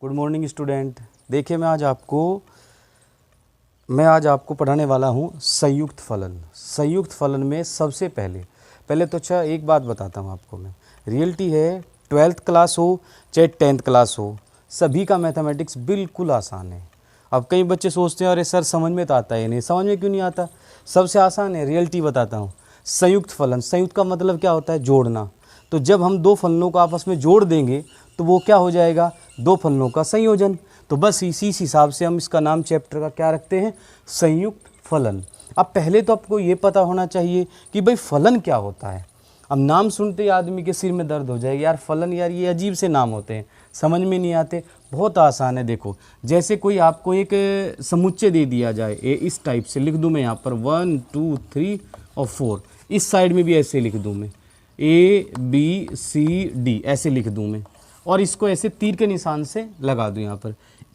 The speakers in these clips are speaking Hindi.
Good morning student. देखिए मैं आज आपको पढ़ाने वाला हूँ संयुक्त फलन। संयुक्त फलन में सबसे पहले तो अच्छा एक बात बताता हूँ आपको मैं। रियलिटी है 12th क्लास हो चाहे 10th क्लास हो, सभी का मैथमेटिक्स बिल्कुल आसान है। अब कई बच्चे सोचते हैं अरे सर समझ में तो आता है नहीं। समझ में क्यों नहीं आता? सबसे आसान है। रियलिटी बताता हूँ। संयुक्त फलन, संयुक्त का मतलब क्या होता है? जोड़ना। तो जब हम दो फलनों को आपस में जोड़ देंगे तो वो क्या हो जाएगा? दो फलनों का संयोजन। तो बस इसी हिसाब से हम इसका नाम चैप्टर का क्या रखते हैं? संयुक्त फलन। अब पहले तो आपको ये पता होना चाहिए कि भाई फलन क्या होता है। अब नाम सुनते ही आदमी के सिर में दर्द हो जाएगा, यार फलन, यार ये अजीब से नाम होते हैं, समझ में नहीं आते। बहुत आसान है। देखो जैसे कोई आपको एक समुच्चय दे दिया जाए, इस टाइप से लिख दूँ मैं यहाँ पर 1 2 3 और 4, इस साइड में भी ऐसे लिख दूँ मैं ABCD ऐसे लिख दूँ मैं, और इसको ऐसे तीर के निशान से लगा दूँ यहाँ पर।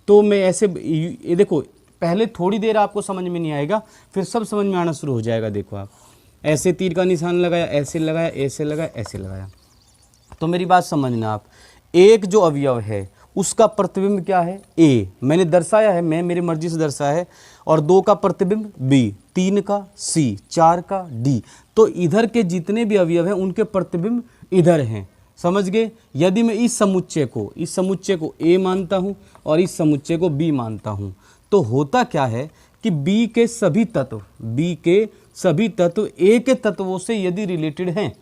तो मैं ऐसे ये देखो, पहले थोड़ी देर आपको समझ में नहीं आएगा, फिर सब समझ में आना शुरू हो जाएगा। देखो आप ऐसे तीर का निशान लगाया, ऐसे लगाया, ऐसे लगाया, ऐसे लगाया। तो मेरी बात समझना आप, एक जो अवयव है उसका प्रतिबिंब क्या है? A मैंने दर्शाया है, मैं मेरी मर्जी से दर्शाया है। और 2 का प्रतिबिंब B, 3 का C, 4 का D। तो इधर के जितने भी अवयव हैं उनके प्रतिबिंब इधर हैं। समझ गए? यदि मैं इस समुच्चय को A मानता हूँ और इस समुच्चय को B मानता हूँ, तो होता क्या है कि B के सभी तत्व A के तत्वों से यदि रिलेटेड हैं,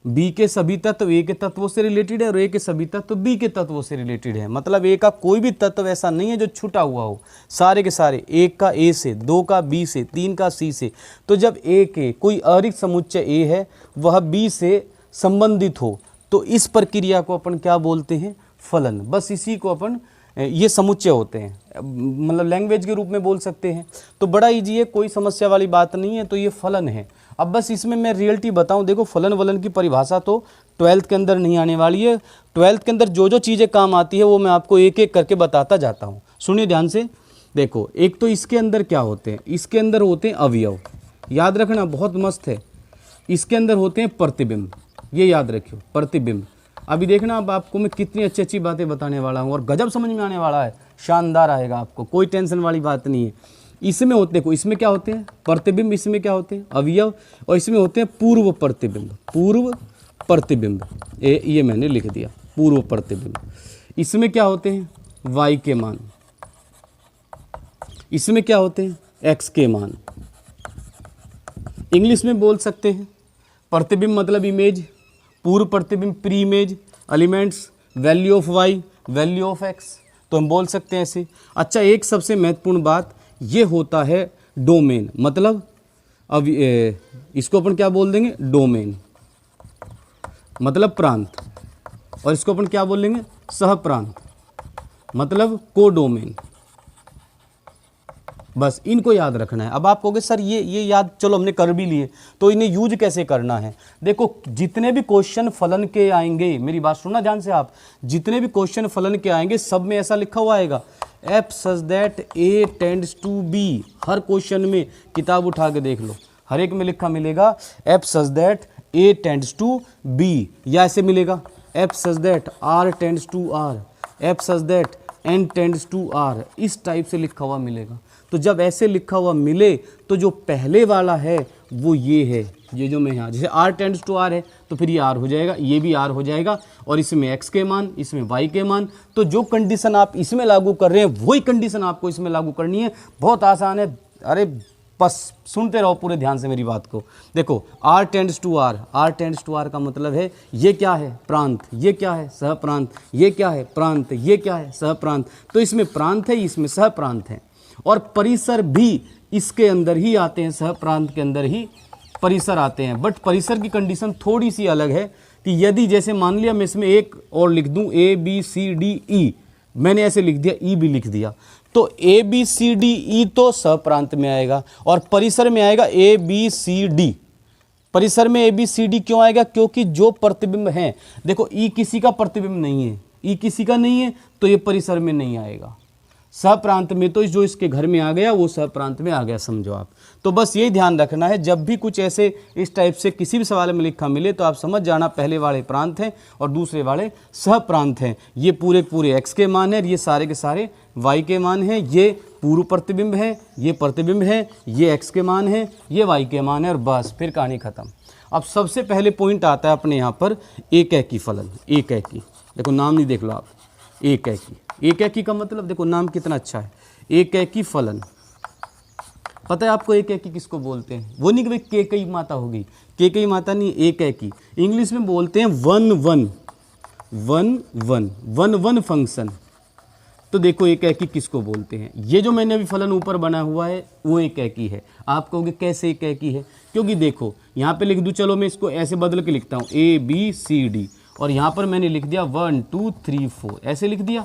B के सभी तत्व A के तत्वों से रिलेटेड है और A के सभी तत्व B के तत्वों से रिलेटेड है। मतलब A का कोई भी तत्व ऐसा नहीं है जो छूटा हुआ हो, सारे के सारे, 1 का A से, 2 का B से, 3 का C से। तो जब A के कोई अरिक्त समुच्चय A है वह B से संबंधित हो, तो इस प्रक्रिया को अपन क्या बोलते हैं? फलन। बस इसी को अपन, ये समुच्चय होते हैं, मतलब लैंग्वेज के रूप में बोल सकते हैं। तो बड़ा इजी है, कोई समस्या वाली बात नहीं है। तो ये फलन है। अब बस इसमें मैं रियलिटी बताऊं। देखो फलन वलन की परिभाषा तो 12th के अंदर नहीं आने वाली है। 12th के अंदर जो जो चीज़ें काम आती है वो मैं आपको एक एक करके बताता जाता हूँ। सुनिए ध्यान से। देखो एक तो इसके अंदर क्या होते हैं? इसके अंदर होते हैं अवयव, याद रखना, बहुत मस्त है। इसके अंदर होते हैं प्रतिबिंब, ये याद रखियो, प्रतिबिंब। अभी देखना अब आपको मैं कितनी अच्छी अच्छी बातें बताने वाला हूँ और गजब समझ में आने वाला है, शानदार आएगा आपको, कोई टेंशन वाली बात नहीं है। इसमें होते, देखो इसमें क्या होते हैं? प्रतिबिंब। इसमें क्या होते हैं? अवयव। और इसमें होते हैं पूर्व प्रतिबिंब। ये मैंने लिख दिया, पूर्व प्रतिबिंब। इसमें क्या होते हैं? y के मान। इसमें क्या होते हैं? x के मान। इंग्लिश में बोल सकते हैं प्रतिबिंब मतलब इमेज, पूर्व प्रतिबिंब pre image, elements, value of y, value of x। तो हम बोल सकते हैं ऐसे। अच्छा एक सबसे महत्वपूर्ण बात ये होता है डोमेन, मतलब अब इसको अपन क्या बोल देंगे? डोमेन मतलब प्रांत। और इसको अपन क्या बोल लेंगे? सह प्रांत मतलब कोडोमेन। बस इनको याद रखना है। अब आप कहोगे सर ये याद चलो हमने कर भी लिए, तो इन्हें यूज कैसे करना है? देखो जितने भी क्वेश्चन फलन के आएंगे, मेरी बात सुनना ध्यान से आप, जितने भी क्वेश्चन फलन के आएंगे सब में ऐसा लिखा हुआ आएगा f such that a tends to b. हर क्वेश्चन में किताब उठा के देख लो, हर एक में लिखा मिलेगा f such that a tends to b, या ऐसे मिलेगा f such that r tends to r, f such that n tends to r. इस टाइप से लिखा हुआ मिलेगा। तो जब ऐसे लिखा हुआ मिले तो जो पहले वाला है वो ये है, ये जो मैं यहाँ, जैसे r टेंड्स टू r है तो फिर ये r हो जाएगा, ये भी r हो जाएगा, और इसमें x के मान, इसमें y के मान। तो जो कंडीशन आप इसमें लागू कर रहे हैं वही कंडीशन आपको इसमें लागू करनी है। बहुत आसान है। अरे बस सुनते रहो पूरे ध्यान से मेरी बात को। देखो r tends to r, r tends to r का मतलब है ये क्या है? प्रांत। ये क्या है? सह प्रांत। ये क्या है? प्रांत। ये क्या है? सह प्रांत। तो इसमें प्रांत है, इसमें सह प्रांत है। और परिसर भी इसके अंदर ही आते हैं, सह प्रांत के अंदर ही परिसर आते हैं। बट परिसर की कंडीशन थोड़ी सी अलग है कि यदि जैसे मान लिया मैं इसमें एक और लिख दूं ABCDE, मैंने ऐसे लिख दिया, E भी लिख दिया, तो ABCDE तो सह प्रांत में आएगा और परिसर में आएगा ABCD। परिसर में ABCD क्यों आएगा? क्योंकि जो प्रतिबिंब है, देखो E किसी का प्रतिबिंब नहीं है, E किसी का नहीं है, तो ये परिसर में नहीं आएगा। सप्रांत में तो जो इसके घर में आ गया वो सप्रांत में आ गया, समझो आप। तो बस यही ध्यान रखना है, जब भी कुछ ऐसे इस टाइप से किसी भी सवाल में लिखा मिले तो आप समझ जाना पहले वाले प्रांत हैं और दूसरे वाले सहप्रांत हैं। ये पूरे पूरे x के मान हैं और ये सारे के सारे y के मान हैं। ये पूर्व प्रतिबिंब है, ये प्रतिबिंब है, ये x के मान है, ये y के मान है और बस फिर कहानी खत्म। अब सबसे पहले पॉइंट आता है अपने यहाँ पर एकैकी फलन। एकैकी, देखो नाम नहीं, देख लो आप, एकैकी। एकैकी का मतलब देखो नाम कितना अच्छा है, एकैकी फलन। पता है आपको एकैकी किसको बोलते हैं? वो नहीं कि भाई केकई माता होगी, केकई माता नहीं, एकैकी। इंग्लिश में बोलते हैं one one, one one, one one function. तो देखो एकैकी किसको बोलते हैं? ये जो मैंने अभी फलन ऊपर बना हुआ है वो एकैकी है। आप कहोगे कैसे एकैकी है? क्योंकि देखो यहाँ पे लिख दूँ, चलो मैं इसको ऐसे बदल के लिखता हूँ ABCD, और यहाँ पर मैंने लिख दिया 1 2 3 4, ऐसे लिख दिया।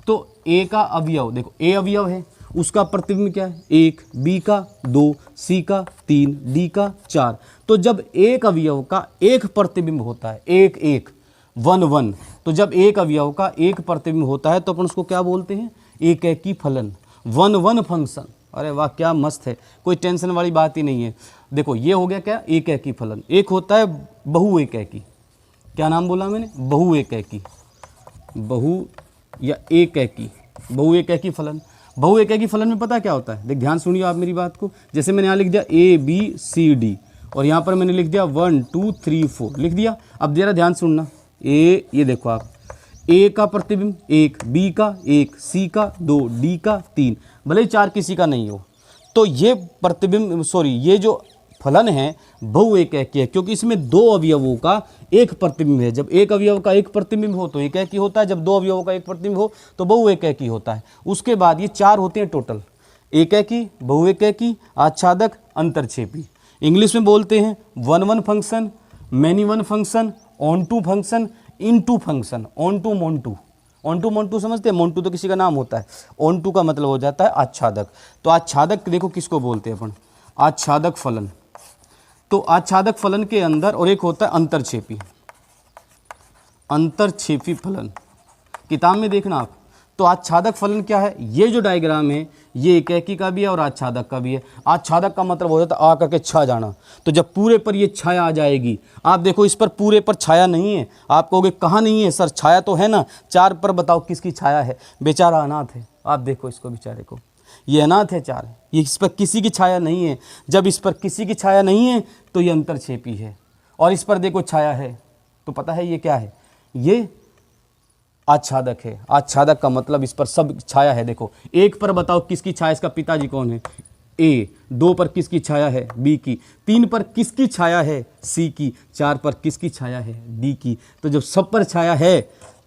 तो ए का अवयव देखो, ए अवयव है, उसका प्रतिबिंब क्या है? 1, बी का 2, सी का 3, डी का 4। तो जब एक अवयव का एक प्रतिबिंब होता है, एक एक, वन वन, तो जब एक अवयव का एक प्रतिबिंब होता है तो अपन उसको क्या बोलते हैं? एकैकी फलन, वन वन फंक्शन। अरे वाह क्या मस्त है, कोई टेंशन वाली बात ही नहीं है। देखो ये हो गया क्या? एकैकी फलन। एक होता है बहु एकैकी, क्या नाम बोला मैंने? बहु एकैकी, बहु या एकैकी, बहु एकैकी फलन। बहु एकैकी फलन में पता क्या होता है? देख ध्यान सुनिए आप मेरी बात को। जैसे मैंने यहाँ लिख दिया ABCD और यहाँ पर मैंने लिख दिया 1 2 3 4 लिख दिया। अब जरा ध्यान सुनना, ये देखो आप, ए का प्रतिबिंब 1, बी का 1, सी का 2, डी का 3, भले ही 4 किसी का नहीं हो। तो ये प्रतिबिंब ये जो फलन है बहु एकैकी है, क्योंकि इसमें दो अवयवों का एक प्रतिबिंब है। जब एक अवयव का एक प्रतिबिंब हो तो एकैकी होता है, जब दो अवयवों का एक प्रतिबिंब हो तो बहु एकैकी होता है। उसके बाद ये 4 होते हैं टोटल, एकैकी, बहु एकैकी, आच्छादक, अंतरछेपी। इंग्लिश में बोलते हैं one one function, many one function, onto function, into function, onto मोन्टू। ऑन टू मोन्टू समझते हैं? मोन्टू तो किसी का नाम होता है, ऑन टू का मतलब हो जाता है आच्छादक। तो आच्छादक देखो किसको बोलते हैं अपन? आच्छादक फलन। तो आच्छादक फलन के अंदर और एक होता है अंतरछेपी, अंतरछेपी फलन। किताब में देखना आप। तो आच्छादक फलन क्या है? ये जो डायग्राम है ये एकैकी का भी है और आच्छादक का भी है। आच्छादक का मतलब हो जाता है आ करके छा जाना। तो जब पूरे पर ये छाया आ जाएगी, आप देखो इस पर पूरे पर छाया नहीं है। आप कहोगे कहाँ नहीं है सर, छाया तो है ना। 4 पर बताओ किसकी छाया है? बेचारा अनाथ है। आप देखो इसको, बेचारे को, ये अनाथ है 4, ये इस पर किसी की छाया नहीं है। जब इस पर किसी की छाया नहीं है तो ये अंतरछेपी है। और इस पर देखो छाया है, तो पता है ये क्या है? ये आच्छादक है। आच्छादक का मतलब इस पर सब छाया है। देखो 1 पर बताओ किसकी छाया, इसका पिताजी कौन है? A। 2 पर किसकी छाया है? B की। 3 पर किसकी छाया है? C की। 4 पर किसकी छाया है? D की। तो जब सब पर छाया है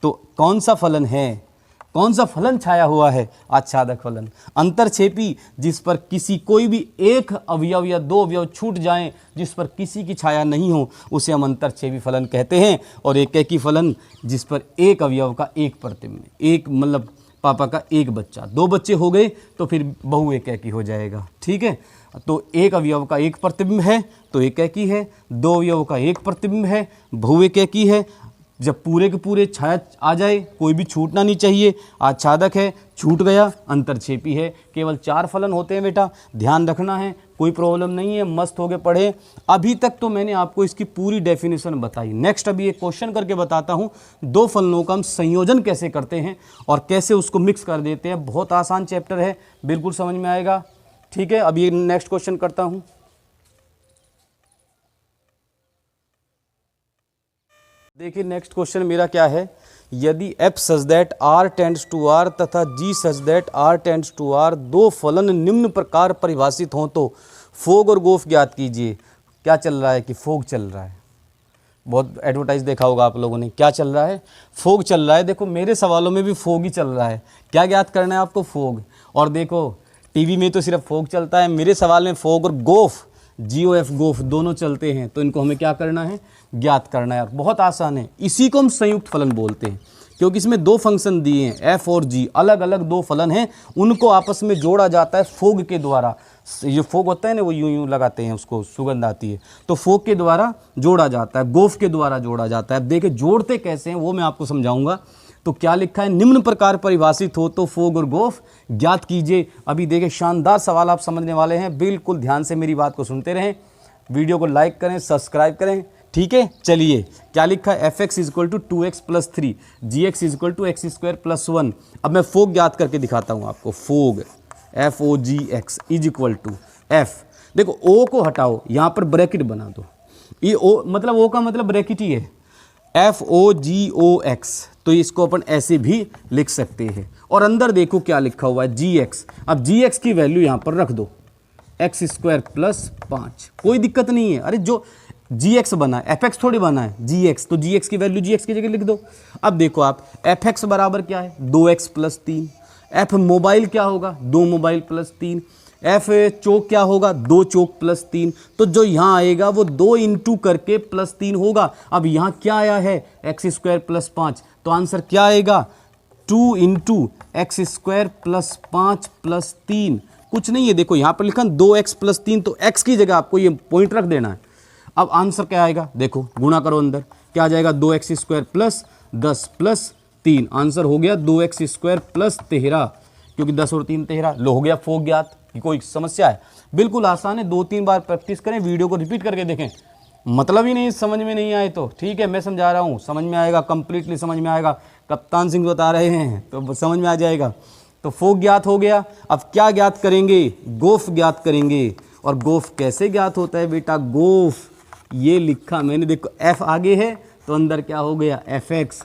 तो कौन सा फलन है? कौन सा फलन छाया हुआ है? आच्छादक फलन। अंतरछेपी, जिस पर किसी कोई भी एक अवयव या 2 अवयव छूट जाएं, जिस पर किसी की छाया नहीं हो, उसे हम अंतरछेपी फलन कहते हैं। और एकैकी फलन, जिस पर एक अवयव का एक प्रतिबिंब, एक मतलब पापा का एक बच्चा, 2 बच्चे हो गए तो फिर बहु एकैकी हो जाएगा। ठीक है, तो एक अवयव का एक प्रतिबिंब है तो एकैकी है, 2 अवयव का एक प्रतिबिंब है बहु एकैकी है। जब पूरे के पूरे छाया आ जाए, कोई भी छूटना नहीं चाहिए, आच्छादक है, छूट गया अंतरछेपी है। केवल 4 फलन होते हैं बेटा, ध्यान रखना है, कोई प्रॉब्लम नहीं है, मस्त हो के पढ़े। अभी तक तो मैंने आपको इसकी पूरी डेफिनेशन बताई। नेक्स्ट अभी एक क्वेश्चन करके बताता हूँ, 2 फलनों का हम संयोजन कैसे करते हैं और कैसे उसको मिक्स कर देते हैं। बहुत आसान चैप्टर है, बिल्कुल समझ में आएगा। ठीक है, अभी नेक्स्ट क्वेश्चन करता हूँ। देखिए नेक्स्ट क्वेश्चन मेरा क्या है, यदि f such that r tends to r तथा g such that r tends to r 2 फलन निम्न प्रकार परिभाषित हों तो फोग और गोफ ज्ञात कीजिए। क्या चल रहा है कि फोग चल रहा है? बहुत एडवर्टाइज देखा होगा आप लोगों ने। क्या चल रहा है? फोग चल रहा है। देखो मेरे सवालों में भी फोग ही चल रहा है। क्या ज्ञात करना है आपको? फोग। और देखो टीवी में तो सिर्फ फोग चलता है, मेरे सवाल में फोग और गोफ, GOF गोफ दोनों चलते हैं। तो इनको हमें क्या करना है? ज्ञात करना है। बहुत आसान है, इसी को हम संयुक्त फलन बोलते हैं, क्योंकि इसमें 2 फंक्शन दिए हैं, f और g, अलग अलग 2 फलन हैं, उनको आपस में जोड़ा जाता है फोग के द्वारा। जो फोग होता है ना, वो यूं यूं लगाते हैं, उसको सुगंध आती है, तो फोग के द्वारा जोड़ा जाता है, गोफ के द्वारा जोड़ा जाता है। अब देखिए जोड़ते कैसे हैं वो मैं आपको समझाऊंगा। तो क्या लिखा है, निम्न प्रकार परिभाषित हो तो फोग और गोफ ज्ञात कीजिए। अभी देखिए शानदार सवाल आप समझने वाले हैं, बिल्कुल ध्यान से मेरी बात को सुनते रहें, वीडियो को लाइक करें, सब्सक्राइब करें, ठीक है। चलिए क्या लिखा है, F x is equal to 2x प्लस 3, g x is equal to x square plus 1। अब मैं फोग ज्ञात करके दिखाता हूँ आपको। Fog FOGX is equal to f, देखो ओ को हटाओ, यहाँ पर ब्रैकेट बना दो, ये ओ मतलब ओ का मतलब ब्रैकेट ही है, FOGOX, तो इसको अपन ऐसे भी लिख सकते हैं। और अंदर देखो क्या लिखा हुआ है, GX। अब GX की वैल्यू यहाँ पर रख दो, एक्स स्क्वायर प्लस 5, कोई दिक्कत नहीं है। अरे जो GX बना है, FX थोड़ी बना है, GX, तो GX की वैल्यू GX की जगह लिख दो। अब देखो आप, FX बराबर क्या है, 2x प्लस 3, F मोबाइल क्या होगा, 2 मोबाइल प्लस 3, F चौक क्या होगा, 2 चौक प्लस 3, तो जो यहाँ आएगा वो 2 इंटू करके प्लस 3 होगा। अब यहाँ क्या आया है, एक्स स्क्वायर प्लस 5, तो आंसर क्या आएगा, 2 into x square plus 5 plus 3, कुछ नहीं है। देखो यहाँ पर लिखा 2x प्लस 3, तो x की जगह आपको ये पॉइंट रख देना है। अब आंसर क्या आएगा, देखो गुणा करो, अंदर क्या आ जाएगा, 2x square plus 10 plus 3, answer हो गया 2x स्क्वायर प्लस 13, क्योंकि 10 और 3 13। लो हो गया फोग ज्ञात। कोई समस्या है, बिल्कुल आसान है, 2-3 बार प्रैक्टिस करें, वीडियो को रिपीट करके देखें, मतलब ही नहीं समझ में नहीं आए तो ठीक है, मैं समझा रहा हूँ, समझ में आएगा, कंप्लीटली समझ में आएगा, कप्तान सिंह बता रहे हैं तो समझ में आ जाएगा। तो फोग ज्ञात हो गया। अब क्या ज्ञात करेंगे, गोफ ज्ञात करेंगे। और गोफ कैसे ज्ञात होता है बेटा, गोफ ये लिखा मैंने, देखो एफ आगे है तो अंदर क्या हो गया, एफ एक्स,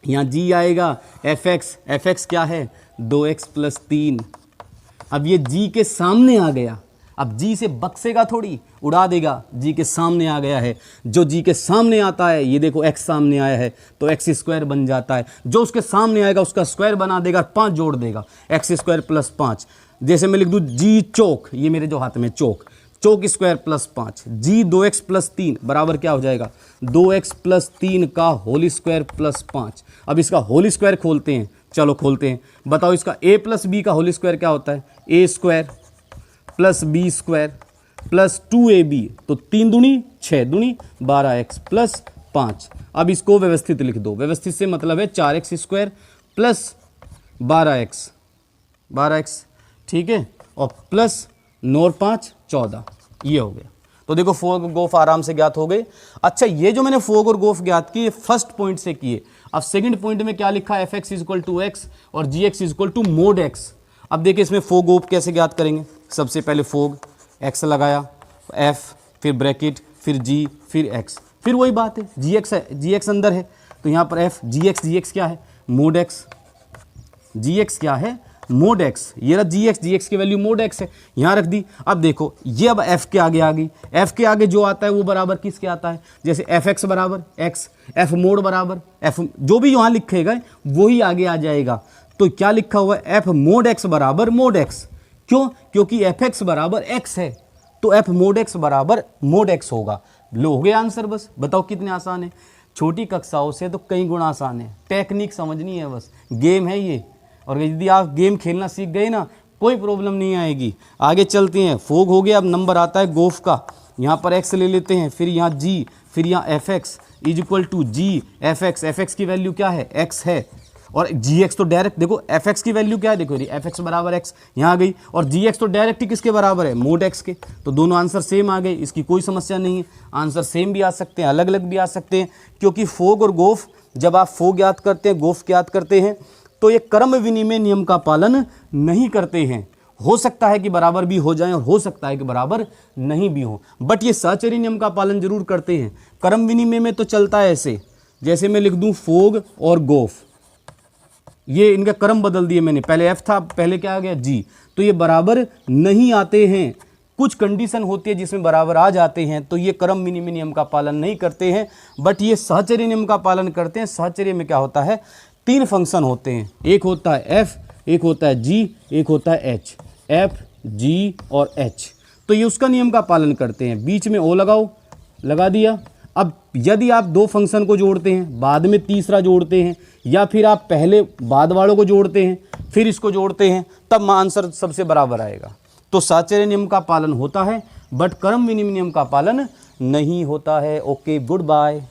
यहाँ जी आएगा, एफ एक्स क्या है, 2x प्लस 3। अब ये जी के सामने आ गया, अब जी से बक्सेगा थोड़ी, उड़ा देगा, जी के सामने आ गया है। जो जी के सामने आता है, ये देखो x सामने आया है तो एक्स स्क्वायर बन जाता है, जो उसके सामने आएगा उसका स्क्वायर बना देगा, 5 जोड़ देगा, एक्स स्क्वायर प्लस 5। जैसे मैं लिख दूँ जी चौक, ये मेरे जो हाथ में चौक, चौक स्क्वायर प्लस 5, जी 2x प्लस 3 बराबर क्या हो जाएगा, 2x प्लस 3 का होल स्क्वायर प्लस 5। अब इसका होल स्क्वायर खोलते हैं, चलो खोलते हैं, बताओ इसका a प्लस बी का होल स्क्वायर क्या होता है, a square plus b square plus 2ab, तो 3 दूनी 6 दूनी 12x प्लस 5। अब इसको व्यवस्थित लिख दो, व्यवस्थित से मतलब है 4x स्क्वायर प्लस 12x, ठीक है, और प्लस 9 और 5 14, ये हो गया। तो देखो फोग गोफ आराम से ज्ञात हो गए। अच्छा, ये जो मैंने फोग और गोफ ज्ञात किए फर्स्ट पॉइंट से किए। अब सेकंड पॉइंट में क्या लिखा है, F x is equal to X और जी x is equal to mod X. अब देखिए इसमें फोग गोफ कैसे ज्ञात करेंगे। सबसे पहले फोग एक्स लगाया, एफ फिर ब्रैकेट फिर जी फिर एक्स, फिर वही बात है, जी एक्स है, जी एक्स अंदर है तो यहाँ पर एफ जी एक्स क्या है, मोड एक्स, जी एक्स क्या है, मोड एक्स, ये रहा जी एक्स की वैल्यू मोड एक्स है, यहाँ रख दी। अब देखो ये अब एफ के आगे आ गई, एफ के आगे जो आता है वो बराबर किसके आता है, जैसे एफ एक्स बराबर एक्स, एफ मोड बराबर एफ, जो भी यहाँ लिखेगा वही आगे आ जाएगा। तो क्या लिखा हुआ है, एफ मोड एक्स बराबर मोड एक्स, क्यों, क्योंकि एफ एक्स बराबर एक्स है तो एफ मोड एक्स बराबर मोड एक्स होगा। लो हो गया आंसर, बस बताओ कितने आसान है। छोटी कक्षाओं से तो कई गुना आसान है, टेक्निक समझनी है, बस गेम है ये, और यदि आप गेम खेलना सीख गए ना कोई प्रॉब्लम नहीं आएगी। आगे चलते हैं, फोग हो गया। अब नंबर आता है गोफ का, यहाँ पर एक्स ले लेते हैं, फिर यहाँ जी, फिर यहाँ f x is equal to g f x की वैल्यू क्या है, एक्स है, और जी एक्स तो डायरेक्ट देखो एफ एक्स की वैल्यू क्या है, देखो एफ एक्स बराबर एक्स यहाँ आ गई, और जी एक्स तो डायरेक्ट ही किसके बराबर है, मोड एक्स के, तो दोनों आंसर सेम आ गए, इसकी कोई समस्या नहीं है। आंसर सेम भी आ सकते हैं, अलग अलग भी आ सकते हैं, क्योंकि फोग और गोफ, जब आप फोग याद करते हैं, गोफ याद करते हैं, तो ये क्रम विनिमय नियम का पालन नहीं करते हैं। हो सकता है कि बराबर भी हो जाएं और हो सकता है कि बराबर नहीं भी हो, बट ये सहचर्य नियम का पालन जरूर करते हैं। क्रम विनिमय में तो चलता है ऐसे, जैसे मैं लिख दूं फोग और गोफ, ये इनका क्रम बदल दिए मैंने, पहले एफ था पहले क्या आ गया जी, तो ये बराबर नहीं आते हैं। कुछ कंडीशन होती है जिसमें बराबर आ जाते हैं, तो ये क्रम विनिमय नियम का पालन नहीं करते हैं, बट ये सहचर्य नियम का पालन करते हैं। सहचर्य में क्या होता है, 3 फंक्शन होते हैं, एक होता है एफ, एक होता है जी, एक होता है एच, एफ जी और एच, तो ये उसका नियम का पालन करते हैं। बीच में ओ लगाओ, लगा दिया। अब यदि आप 2 फंक्शन को जोड़ते हैं, बाद में तीसरा जोड़ते हैं, या फिर आप पहले बाद वालों को जोड़ते हैं फिर इसको जोड़ते हैं, तब आंसर सबसे बराबर आएगा। तो सहचर्य नियम का पालन होता है, बट क्रम विनिमय नियम का पालन नहीं होता है। Okay, good bye.